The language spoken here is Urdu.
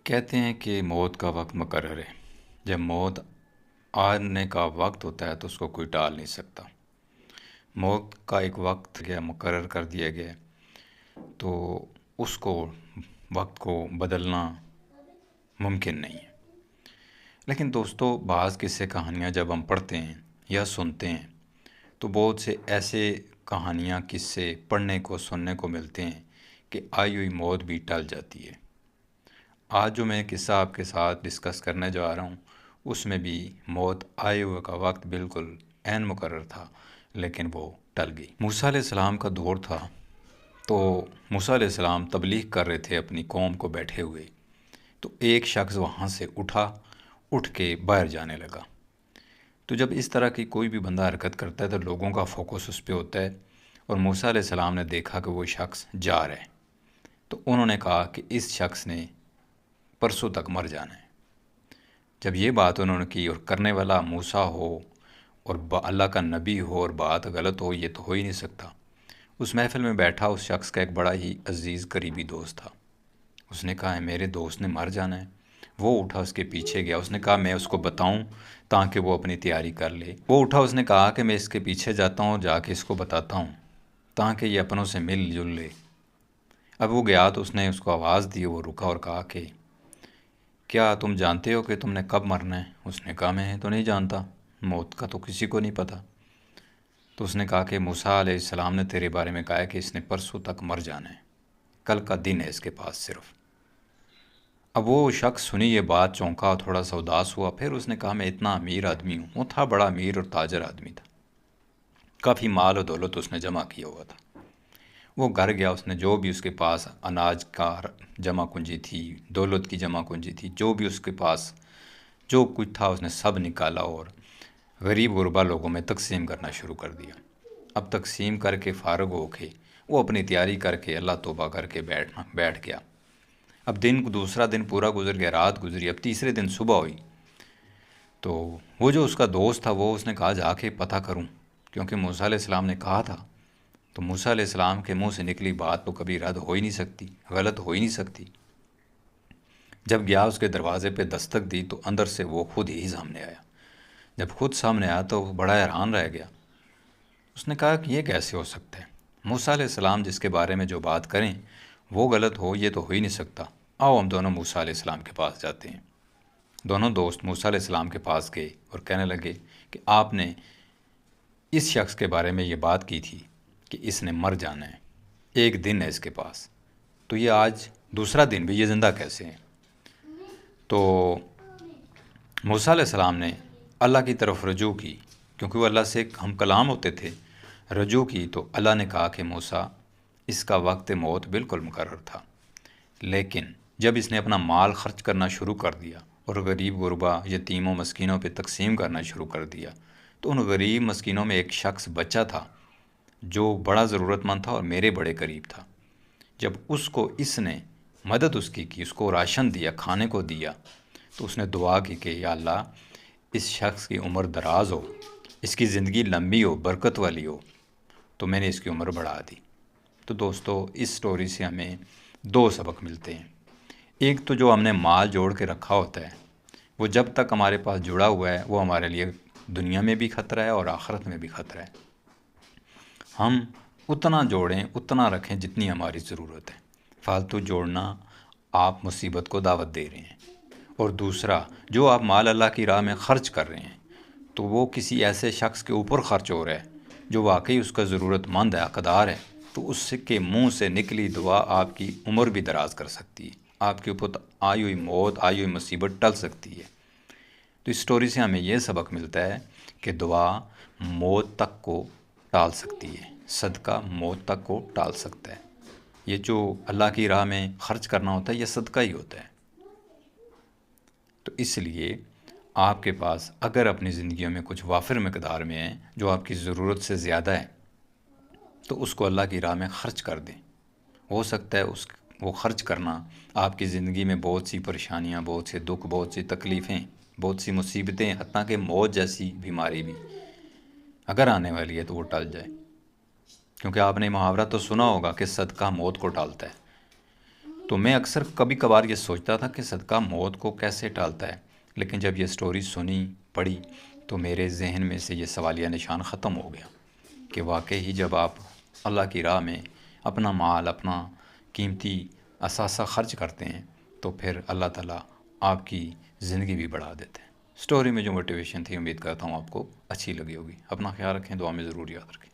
کہتے ہیں کہ موت کا وقت مقرر ہے۔ جب موت آنے کا وقت ہوتا ہے تو اس کو کوئی ٹال نہیں سکتا۔ موت کا ایک وقت مقرر کر دیا گیا ہے، تو اس کو وقت کو بدلنا ممکن نہیں ہے۔ لیکن دوستو، بعض قصے کہانیاں جب ہم پڑھتے ہیں یا سنتے ہیں تو بہت سے ایسے کہانیاں قصے پڑھنے کو سننے کو ملتے ہیں کہ آئی ہوئی موت بھی ٹل جاتی ہے۔ آج جو میں قصہ آپ کے ساتھ ڈسکس کرنے جا رہا ہوں اس میں بھی موت آئے ہوئے کا وقت بالکل عین مقرر تھا، لیکن وہ ٹل گئی۔ موسیٰ علیہ السلام کا دور تھا، تو موسیٰ علیہ السلام تبلیغ کر رہے تھے اپنی قوم کو بیٹھے ہوئے، تو ایک شخص وہاں سے اٹھ کے باہر جانے لگا۔ تو جب اس طرح کی کوئی بھی بندہ حرکت کرتا ہے تو لوگوں کا فوکس اس پہ ہوتا ہے، اور موسیٰ علیہ السلام نے دیکھا کہ وہ شخص جا رہا ہے، تو انہوں نے کہا کہ اس شخص نے پرسوں تک مر جانا ہے۔ جب یہ بات انہوں نے کی، اور کرنے والا موسیٰ ہو اور اللہ کا نبی ہو اور بات غلط ہو، یہ تو ہو ہی نہیں سکتا۔ اس محفل میں بیٹھا اس شخص کا ایک بڑا ہی عزیز قریبی دوست تھا۔ اس نے کہا میرے دوست نے مر جانا ہے۔ وہ اٹھا، اس کے پیچھے گیا۔ اس نے کہا میں اس کو بتاؤں تاکہ وہ اپنی تیاری کر لے۔ وہ اٹھا، اس نے کہا کہ میں اس کے پیچھے جاتا ہوں، جا کے اس کو بتاتا ہوں تاکہ یہ اپنوں سے مل جل لے۔ اب وہ گیا تو اس نے اس کو آواز دی، وہ رکا اور کہا کہ کیا تم جانتے ہو کہ تم نے کب مرنا ہے؟ اس نے کہا میں تو نہیں جانتا، موت کا تو کسی کو نہیں پتہ۔ تو اس نے کہا کہ موسیٰ علیہ السلام نے تیرے بارے میں کہا ہے کہ اس نے پرسوں تک مر جانا ہے، کل کا دن ہے اس کے پاس صرف۔ اب وہ شخص سنی یہ بات، چونکا، تھوڑا سا اداس ہوا۔ پھر اس نے کہا میں اتنا امیر آدمی ہوں۔ وہ تھا بڑا امیر اور تاجر آدمی تھا، کافی مال و دولت اس نے جمع کیا ہوا تھا۔ وہ گھر گیا، اس نے جو بھی اس کے پاس اناج کا جمع کنجی تھی، دولت کی جمع کنجی تھی، جو بھی اس کے پاس جو کچھ تھا اس نے سب نکالا اور غریب غربا لوگوں میں تقسیم کرنا شروع کر دیا۔ اب تقسیم کر کے فارغ ہو کے وہ اپنی تیاری کر کے اللہ توبہ کر کے بیٹھ گیا۔ اب دوسرا دن پورا گزر گیا، رات گزری، اب تیسرے دن صبح ہوئی۔ تو وہ جو اس کا دوست تھا اس نے کہا جا کے پتہ کروں، کیونکہ موسیٰ علیہ السلام نے کہا تھا۔ تو موسیٰ علیہ السلام کے منہ سے نکلی بات تو کبھی رد ہو ہی نہیں سکتی، غلط ہو ہی نہیں سکتی۔ جب گیا، اس کے دروازے پہ دستک دی تو اندر سے وہ خود ہی سامنے آیا۔ جب خود سامنے آیا تو وہ بڑا حیران رہ گیا۔ اس نے کہا کہ یہ کیسے ہو سکتا ہے؟ موسیٰ علیہ السلام جس کے بارے میں جو بات کریں وہ غلط ہو، یہ تو ہو ہی نہیں سکتا۔ آؤ ہم دونوں موسیٰ علیہ السلام کے پاس جاتے ہیں۔ دونوں دوست موسیٰ علیہ السلام کے پاس گئے اور کہنے لگے کہ آپ نے اس شخص کے بارے میں یہ بات کی تھی کہ اس نے مر جانا ہے، ایک دن ہے اس کے پاس، تو یہ آج دوسرا دن بھی، یہ زندہ کیسے ہیں؟ تو موسیٰ علیہ السلام نے اللہ کی طرف رجوع کی، کیونکہ وہ اللہ سے ہم کلام ہوتے تھے، رجوع کی۔ تو اللہ نے کہا کہ موسیٰ، اس کا وقت موت بالکل مقرر تھا، لیکن جب اس نے اپنا مال خرچ کرنا شروع کر دیا اور غریب غربا یتیموں مسکینوں پہ تقسیم کرنا شروع کر دیا، تو ان غریب مسکینوں میں ایک شخص بچہ تھا جو بڑا ضرورت مند تھا اور میرے بڑے قریب تھا۔ جب اس کو اس نے مدد اس کی اس کو راشن دیا، کھانے کو دیا، تو اس نے دعا کی کہ یا اللہ، اس شخص کی عمر دراز ہو، اس کی زندگی لمبی ہو، برکت والی ہو، تو میں نے اس کی عمر بڑھا دی۔ تو دوستو، اس سٹوری سے ہمیں دو سبق ملتے ہیں۔ ایک تو جو ہم نے مال جوڑ کے رکھا ہوتا ہے، وہ جب تک ہمارے پاس جڑا ہوا ہے وہ ہمارے لیے دنیا میں بھی خطرہ ہے اور آخرت میں بھی خطرہ ہے۔ ہم اتنا جوڑیں، اتنا رکھیں جتنی ہماری ضرورت ہے۔ فالتو جوڑنا آپ مصیبت کو دعوت دے رہے ہیں۔ اور دوسرا، جو آپ مال اللہ کی راہ میں خرچ کر رہے ہیں تو وہ کسی ایسے شخص کے اوپر خرچ ہو رہا ہے جو واقعی اس کا ضرورت مند ہے، حقدار ہے، تو اس کے منہ سے نکلی دعا آپ کی عمر بھی دراز کر سکتی ہے، آپ کے اوپر آئی ہوئی موت، آئی ہوئی مصیبت ٹل سکتی ہے۔ تو اس سٹوری سے ہمیں یہ سبق ملتا ہے کہ دعا موت تک کو ٹال سکتی ہے، صدقہ موت تک کو ٹال سکتا ہے۔ یہ جو اللہ کی راہ میں خرچ کرنا ہوتا ہے یہ صدقہ ہی ہوتا ہے۔ تو اس لیے آپ کے پاس اگر اپنی زندگیوں میں کچھ وافر مقدار میں ہیں جو آپ کی ضرورت سے زیادہ ہے، تو اس کو اللہ کی راہ میں خرچ کر دیں۔ ہو سکتا ہے وہ خرچ کرنا آپ کی زندگی میں بہت سی پریشانیاں، بہت سے دکھ، بہت سی تکلیفیں، بہت سی مصیبتیں، حتیٰ کہ موت جیسی بیماری بھی اگر آنے والی ہے تو وہ ٹل جائے۔ کیونکہ آپ نے محاورہ تو سنا ہوگا کہ صدقہ موت کو ٹالتا ہے۔ تو میں اکثر کبھی کبھار یہ سوچتا تھا کہ صدقہ موت کو کیسے ٹالتا ہے، لیکن جب یہ سٹوری سنی پڑھی تو میرے ذہن میں سے یہ سوالیہ نشان ختم ہو گیا کہ واقعی ہی جب آپ اللہ کی راہ میں اپنا مال، اپنا قیمتی اثاثہ خرچ کرتے ہیں تو پھر اللہ تعالیٰ آپ کی زندگی بھی بڑھا دیتے ہیں۔ سٹوری میں جو موٹیویشن تھی، امید کرتا ہوں آپ کو اچھی لگی ہوگی۔ اپنا خیال رکھیں، دعا میں ضرور یاد رکھیں۔